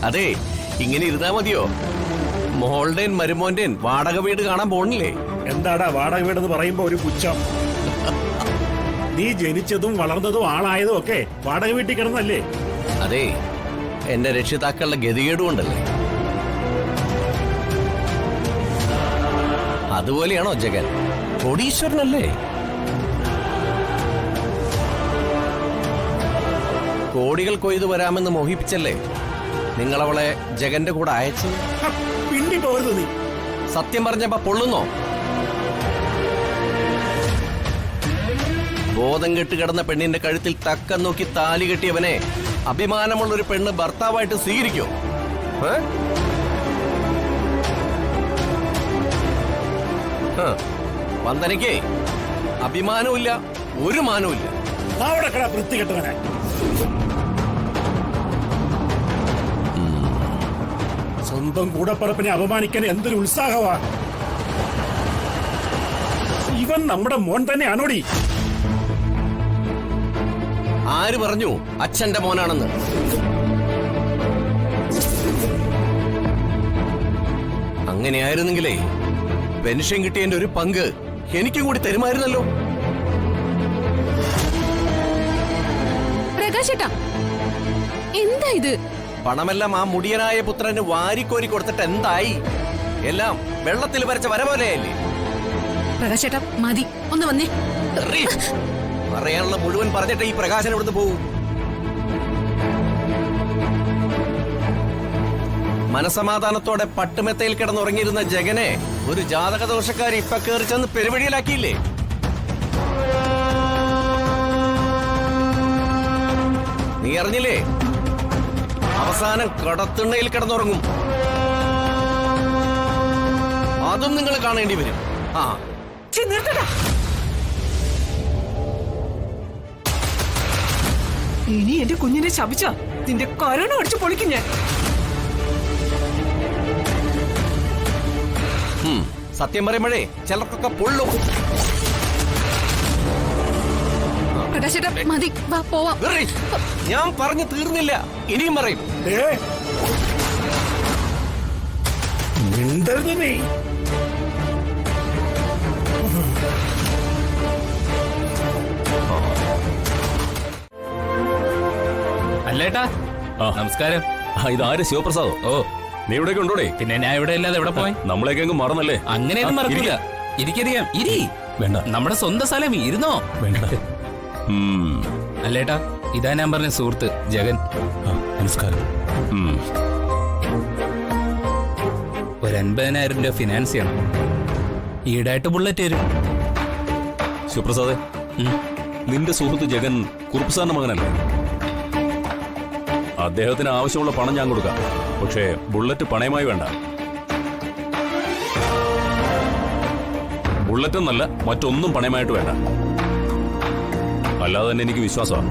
അതെ, ഇങ്ങനെ ഇരുന്നാ മതിയോ? മോളുടെയും മരുമോന്റെയും വാടക വീട് കാണാൻ പോണില്ലേ? എന്താടാ വാടക വീടെന്ന് പറയുമ്പോ ഒരു പുച്ഛം? നീ ജനിച്ചതും വളർന്നതും ആളായതും ഒക്കെ വാടക വീട്ടിൽ കിടന്നല്ലേ? അതെ, എന്റെ രക്ഷിതാക്കളുടെ ഗതികേട് കൊണ്ടല്ലേ. അതുപോലെയാണോ ജഗൻ? കോടീശ്വരനല്ലേ? കോടികൾ കൊയ്തു വരാമെന്ന് മോഹിപ്പിച്ചല്ലേ നിങ്ങളവളെ ജഗന്റെ കൂടെ അയച്ചു? പിണ്ടി പോകരുത് നീ. സത്യം പറഞ്ഞപ്പോ പൊള്ളുന്നോ? ബോധം കെട്ട് കിടന്ന പെണ്ണിന്റെ കഴുത്തിൽ തക്കം നോക്കി താലി കെട്ടിയവനെ അഭിമാനമുള്ളൊരു പെണ്ണ് ഭർത്താവായിട്ട് സ്വീകരിക്കോ? വന്ദനയ്ക്ക് അഭിമാനവുമില്ല, ഒരു മാനവുമില്ല. വൃത്തികെട്ടവനെ. സ്വന്തം കൂടപ്പറപ്പിനെ അപമാനിക്കാൻ എന്തൊരു ഉത്സാഹമാ! ഇവൻ നമ്മുടെ മോൻ തന്നെയാണോടി? ആര് പറഞ്ഞു അച്ഛന്റെ മോനാണെന്ന്? അങ്ങനെയായിരുന്നെങ്കിലേ പെൻഷൻ കിട്ടിയതിന്റെ ഒരു പങ്ക് എനിക്കും കൂടി തരുമായിരുന്നല്ലോ. പ്രകാശേട്ടാ, എന്താ ഇത്? പണമെല്ലാം ആ മുടിയനായ പുത്രന് വാരിക്കോരി കൊടുത്തിട്ട് എന്തായി? എല്ലാം വെള്ളത്തിൽ വരച്ച വര പോലെയല്ലേ? പ്രകാശേട്ടാ മതി, ഒന്ന് വന്നേ. പറയാനുള്ള മുഴുവൻ പറഞ്ഞിട്ട് ഈ പ്രകാശൻ ഇവിടുന്ന് പോവും. മനസമാധാനത്തോടെ പട്ടുമെത്തയിൽ കിടന്നുറങ്ങിയിരുന്ന ജഗനെ ഒരു ജാതകദോഷക്കാരി ഇപ്പൊ കയറി ചെന്ന് പെരുവഴിയിലാക്കിയില്ലേ? നീ അറിഞ്ഞില്ലേ? അവസാനം കടത്തിണ്ണയിൽ കിടന്നുറങ്ങും. അതും നിങ്ങൾ കാണേണ്ടി വരും. ഇനി എന്റെ കുഞ്ഞിനെ ശപിച്ച നിന്റെ കരണ അടിച്ചു പൊളിക്കും ഞാൻ. സത്യം പറയുമ്പോഴേ ചിലർക്കൊക്കെ പൊള്ളും. പ്രകാശേട്ടാ മതി, വാ പോവാം. ഞാൻ പറഞ്ഞു തീർന്നില്ല, ഇനിയും പറയും. മിണ്ടരുത് നീ. അല്ലേട്ടാ, നമസ്കാരം. ഇതാര്? ശിവപ്രസാദോ? ഓ, നീ ഇവിടേക്ക് ഉണ്ടോടെ? പിന്നെ ഞാൻ ഇവിടെ അല്ലാതെ എവിടെ പോയി? നമ്മളെയൊക്കെ അങ്ങ് മറന്നല്ലേ? അങ്ങനെയൊന്നും മറക്കില്ല. ഇരിക്കറിയാം, ഇരി. വേണ്ട, നമ്മുടെ സ്വന്തം സ്ഥലം, ഇരുന്നോ. വേണ്ട. അല്ലേട്ടാ, ഇതാ ഞാൻ പറഞ്ഞ സുഹൃത്ത് ജഗൻ. നമസ്കാരം. ഒരു 50,000 രൂപ ഫിനാൻസ് ചെയ്യണം. ഈടായിട്ട് ബുള്ളറ്റ് വരും. ശിവപ്രസാദേ, നിന്റെ സുഹൃത്ത് ജഗൻ കുറുപ്പ് സാറിന്റെ മകനല്ലേ? അദ്ദേഹത്തിന് ആവശ്യമുള്ള പണം ഞാൻ കൊടുക്കാം. പക്ഷേ ബുള്ളറ്റ് പണയമായി വേണ്ട. ബുള്ളറ്റ് എന്നല്ല, മറ്റൊന്നും പണയമായിട്ട് വേണ്ട. അല്ലാതെ തന്നെ എനിക്ക് വിശ്വാസമാണ്.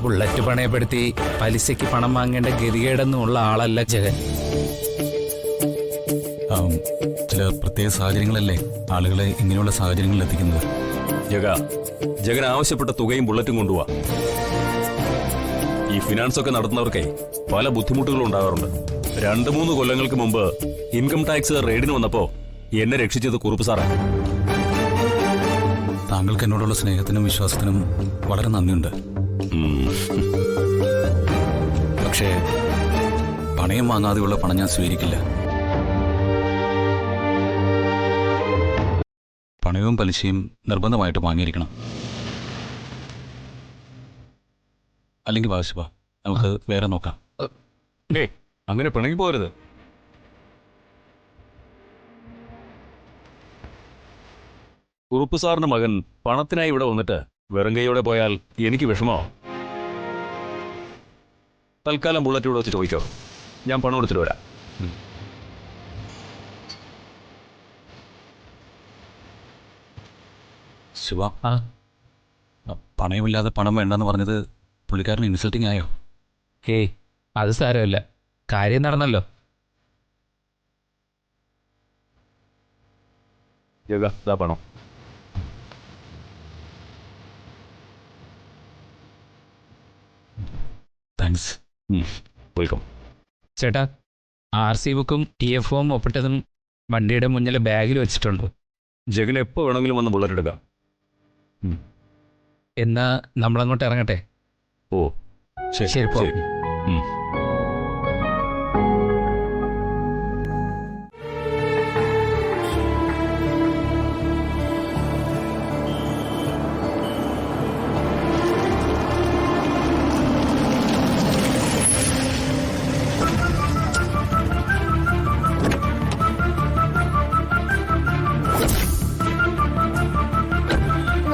ബുള്ളറ്റ് പണയപ്പെടുത്തി പലിശയ്ക്ക് പണം വാങ്ങേണ്ട ഗതികേടൊന്നുമുള്ള ആളല്ല ജഗൻ. ചില പ്രത്യേക സാഹചര്യങ്ങളല്ലേ ആളുകളെ ഇങ്ങനെയുള്ള സാഹചര്യങ്ങളിൽ എത്തിക്കുന്നത്. ജഗൻ ആവശ്യപ്പെട്ട തുകയും ബുള്ളറ്റും കൊണ്ടുപോവാ. ഈ ഫിനാൻസ് ഒക്കെ നടത്തുന്നവർക്കേ പല ബുദ്ധിമുട്ടുകളും ഉണ്ടാകാറുണ്ട്. 2-3 കൊല്ലങ്ങൾക്ക് മുമ്പ് ഇൻകം ടാക്സ് റെയ്ഡിന് വന്നപ്പോ എന്നെ രക്ഷിച്ചത് കുറുപ്പ് സാറാണ്. താങ്കൾക്ക് എന്നോടുള്ള സ്നേഹത്തിനും വിശ്വാസത്തിനും വളരെ നന്ദിയുണ്ട്. പക്ഷേ പണയം വാങ്ങാതെയുള്ള പണം ഞാൻ സ്വീകരിക്കില്ല. പണയവും പലിശയും നിർബന്ധമായിട്ട് വാങ്ങിയിരിക്കണം. അല്ലെങ്കിൽ വാശിപ്പ നമുക്ക് വേറെ നോക്കാം. അങ്ങനെ പിണങ്ങി പോരുത്. കുറുപ്പ് സാറിന്റെ മകൻ പണത്തിനായി ഇവിടെ വന്നിട്ട് വെറും കൈയോടെ പോയാൽ എനിക്ക് വിഷമോ? തൽക്കാലം ബുള്ളറ്റ് ഇവിടെ വെച്ച് ചോദിച്ചോ, ഞാൻ പണം എടുത്തിട്ട് വരാം. ശിവ, പണയമില്ലാതെ പണം വേണ്ടെന്ന് പറഞ്ഞത് പുള്ളിക്കാരന് ഇൻസൾട്ടിങ് ആയോ? ഹേയ്, അത് സാരമില്ല, കാര്യം നടന്നല്ലോ. പണം താങ്ക്സ്. വെൽക്കം. ചേട്ടാ RC ബുക്കും TFOം ഒപ്പിട്ടതും വണ്ടിയുടെ മുന്നിലെ ബാഗിൽ വെച്ചിട്ടുണ്ട്. ജഗൻ എപ്പോ വേണമെങ്കിലും വന്ന് ബുള്ളറ്റ് എടുക്കാം. എന്നാ നമ്മളങ്ങോട്ട് ഇറങ്ങട്ടെ. ഓ ശരി പോ.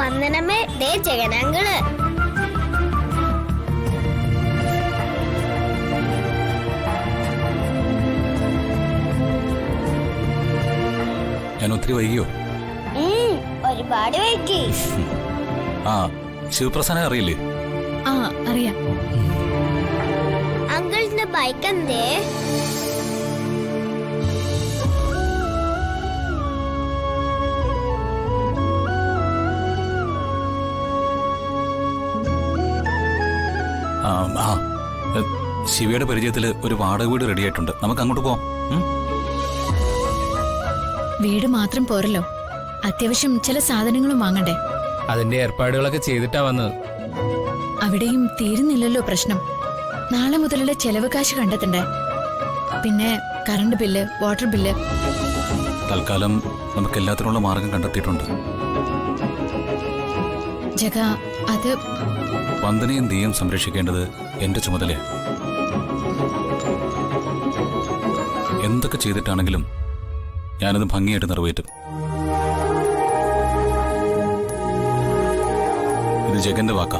വന്ദനമേ, ദേ ജഗനാങ്കള്. ഞാൻ ഒത്തിരി വൈകിയോ? ഒരുപാട് വൈകി. ആ, ശിവപ്രസാദനെ അറിയില്ലേ? ആ അറിയാം. അങ്കിളിന്റെ ബൈക്ക് എന്തേ? ശിവയുടെ പരിചയത്തിൽ ഒരു വാടക വീട് റെഡിയായിട്ടുണ്ട്. നമുക്ക് അങ്ങോട്ട് പോവാം. വീട് മാത്രം പോരല്ലോ, അത്യാവശ്യം ചില സാധനങ്ങളും വാങ്ങണ്ടേ? അതിന്റെ ഏർപ്പാടുകളൊക്കെ ചെയ്തിട്ടാ വന്നത്. അവിടെയും തീരുന്നില്ലല്ലോ പ്രശ്നം. നാളെ മുതലുള്ള ചെലവ് കാശ് കണ്ടെത്തണ്ടേ? പിന്നെ കറണ്ട് ബില്ല്, വാട്ടർ ബില്ല്. തൽക്കാലം നമുക്ക് എല്ലാത്തിനുള്ള മാർഗം കണ്ടെത്തിയിട്ടുണ്ട്. ജഗ, അത് വന്ദനയും ദീയും സംരക്ഷിക്കേണ്ടത് എന്റെ ചുമതലയാണ്. എന്തൊക്കെ ചെയ്തിട്ടാണെങ്കിലും ഞാനത് ഭംഗിയായിട്ട് നിറവേറ്റും. ഇത് ജഗന്റെ വാക്കാ.